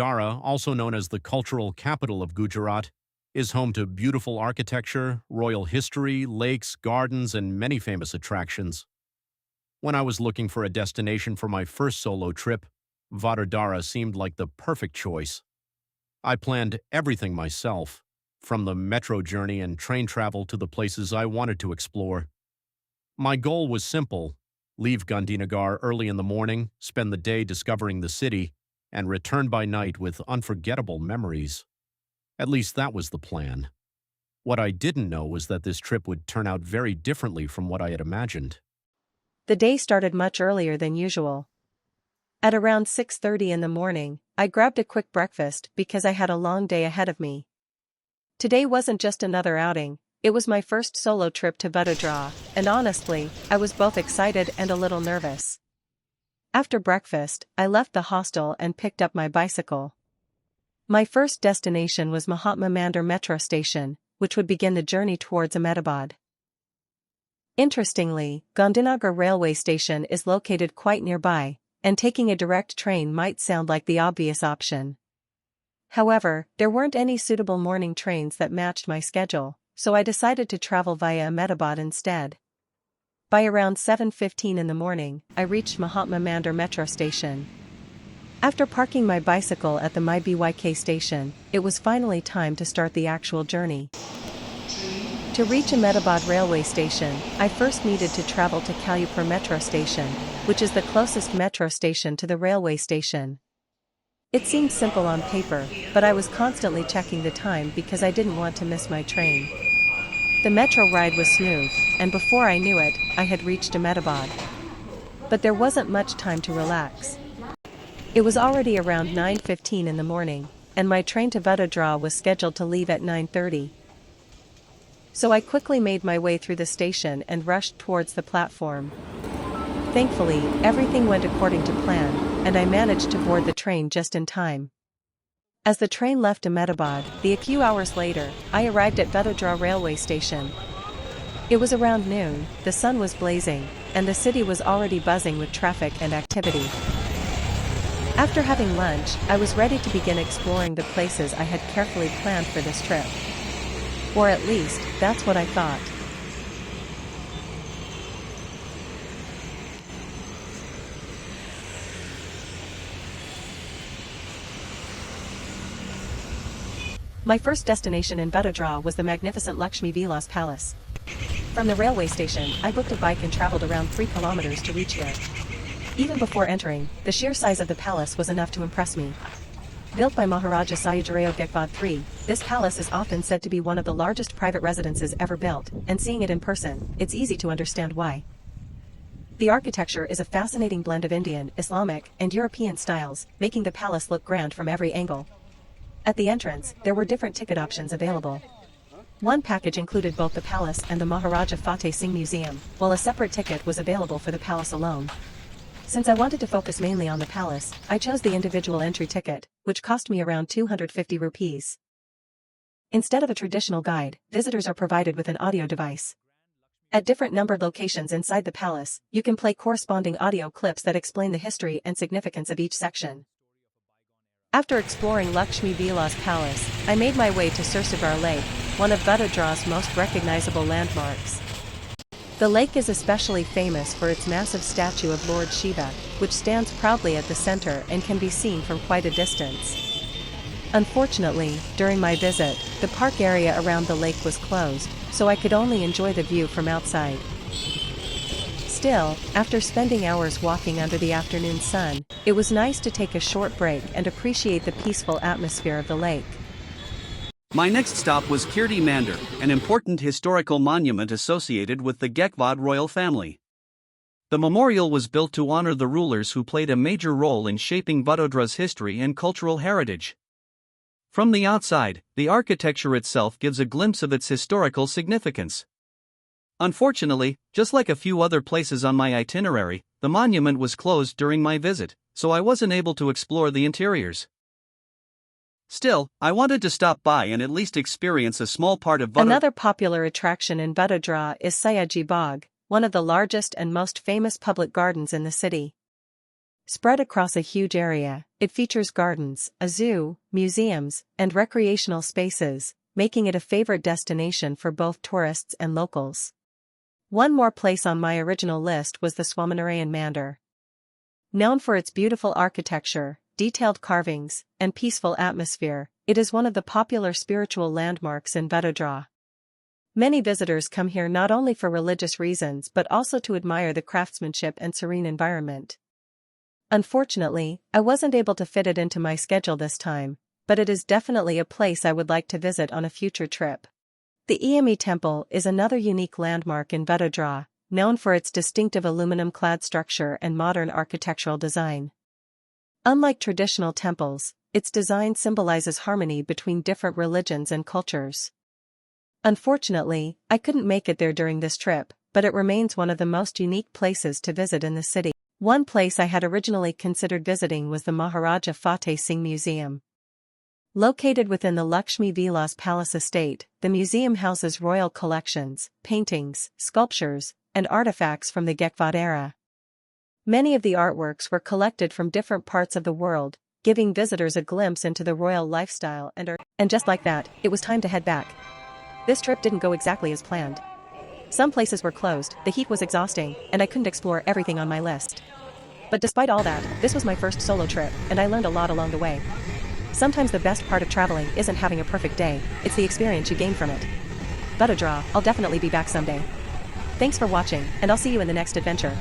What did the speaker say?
Vadodara, also known as the cultural capital of Gujarat, is home to beautiful architecture, royal history, lakes, gardens, and many famous attractions. When I was looking for a destination for my first solo trip, Vadodara seemed like the perfect choice. I planned everything myself, from the metro journey and train travel to the places I wanted to explore. My goal was simple: leave Gandhinagar early in the morning, spend the day discovering the city, and return by night with unforgettable memories. At least that was the plan. What I didn't know was that this trip would turn out very differently from what I had imagined. The day started much earlier than usual. At around 6:30 in the morning, I grabbed a quick breakfast because I had a long day ahead of me. Today wasn't just another outing, it was my first solo trip to Vadodara, and honestly, I was both excited and a little nervous. After breakfast, I left the hostel and picked up my bicycle. My first destination was Mahatma Mandir metro station, which would begin the journey towards Ahmedabad. Interestingly, Gandhinagar railway station is located quite nearby, and taking a direct train might sound like the obvious option. However, there weren't any suitable morning trains that matched my schedule, so I decided to travel via Ahmedabad instead. By around 7:15 in the morning, I reached Mahatma Mandir metro station. After parking my bicycle at the MyBYK station, it was finally time to start the actual journey. To reach Ahmedabad railway station, I first needed to travel to Cubiverse metro station, which is the closest metro station to the railway station. It seemed simple on paper, but I was constantly checking the time because I didn't want to miss my train. The metro ride was smooth, and before I knew it, I had reached Ahmedabad. But there wasn't much time to relax. It was already around 9:15 in the morning, and my train to Vadodara was scheduled to leave at 9:30. So I quickly made my way through the station and rushed towards the platform. Thankfully, everything went according to plan, and I managed to board the train just in time. As the train left Ahmedabad, a few hours later, I arrived at Vadodara railway station. It was around noon, the sun was blazing, and the city was already buzzing with traffic and activity. After having lunch, I was ready to begin exploring the places I had carefully planned for this trip. Or at least, that's what I thought. My first destination in Vadodara was the magnificent Lakshmi Vilas Palace. From the railway station, I booked a bike and traveled around 3 kilometers to reach here. Even before entering, the sheer size of the palace was enough to impress me. Built by Maharaja Sayajirao Gaekwad III, this palace is often said to be one of the largest private residences ever built, and seeing it in person, it's easy to understand why. The architecture is a fascinating blend of Indian, Islamic, and European styles, making the palace look grand from every angle. At the entrance, there were different ticket options available. One package included both the palace and the Maharaja Fateh Singh Museum, while a separate ticket was available for the palace alone. Since I wanted to focus mainly on the palace, I chose the individual entry ticket, which cost me around 250 rupees. Instead of a traditional guide, visitors are provided with an audio device. At different numbered locations inside the palace, you can play corresponding audio clips that explain the history and significance of each section. After exploring Lakshmi Vilas Palace, I made my way to Sursagar Lake, one of Vadodara's most recognizable landmarks. The lake is especially famous for its massive statue of Lord Shiva, which stands proudly at the center and can be seen from quite a distance. Unfortunately, during my visit, the park area around the lake was closed, so I could only enjoy the view from outside. Still, after spending hours walking under the afternoon sun, it was nice to take a short break and appreciate the peaceful atmosphere of the lake. My next stop was Kirti Mandir, an important historical monument associated with the Gaekwad royal family. The memorial was built to honor the rulers who played a major role in shaping Vadodara's history and cultural heritage. From the outside, the architecture itself gives a glimpse of its historical significance. Unfortunately, just like a few other places on my itinerary, the monument was closed during my visit, so I wasn't able to explore the interiors. Still, I wanted to stop by and at least experience a small part of Vadodara. Another popular attraction in Vadodara is Sayaji Bagh, one of the largest and most famous public gardens in the city. Spread across a huge area, it features gardens, a zoo, museums, and recreational spaces, making it a favorite destination for both tourists and locals. One more place on my original list was the Swaminarayan Mandir. Known for its beautiful architecture, detailed carvings, and peaceful atmosphere, it is one of the popular spiritual landmarks in Vadodara. Many visitors come here not only for religious reasons but also to admire the craftsmanship and serene environment. Unfortunately, I wasn't able to fit it into my schedule this time, but it is definitely a place I would like to visit on a future trip. The Iyami Temple is another unique landmark in Vadodara, known for its distinctive aluminum-clad structure and modern architectural design. Unlike traditional temples, its design symbolizes harmony between different religions and cultures. Unfortunately, I couldn't make it there during this trip, but it remains one of the most unique places to visit in the city. One place I had originally considered visiting was the Maharaja Fateh Singh Museum. Located within the Lakshmi Vilas Palace estate, the museum houses royal collections, paintings, sculptures, and artifacts from the Gaekwad era. Many of the artworks were collected from different parts of the world, giving visitors a glimpse into the royal lifestyle and art. And just like that, it was time to head back. This trip didn't go exactly as planned. Some places were closed, the heat was exhausting, and I couldn't explore everything on my list. But despite all that, this was my first solo trip, and I learned a lot along the way. Sometimes the best part of traveling isn't having a perfect day, it's the experience you gain from it. Vadodara, I'll definitely be back someday. Thanks for watching, and I'll see you in the next adventure.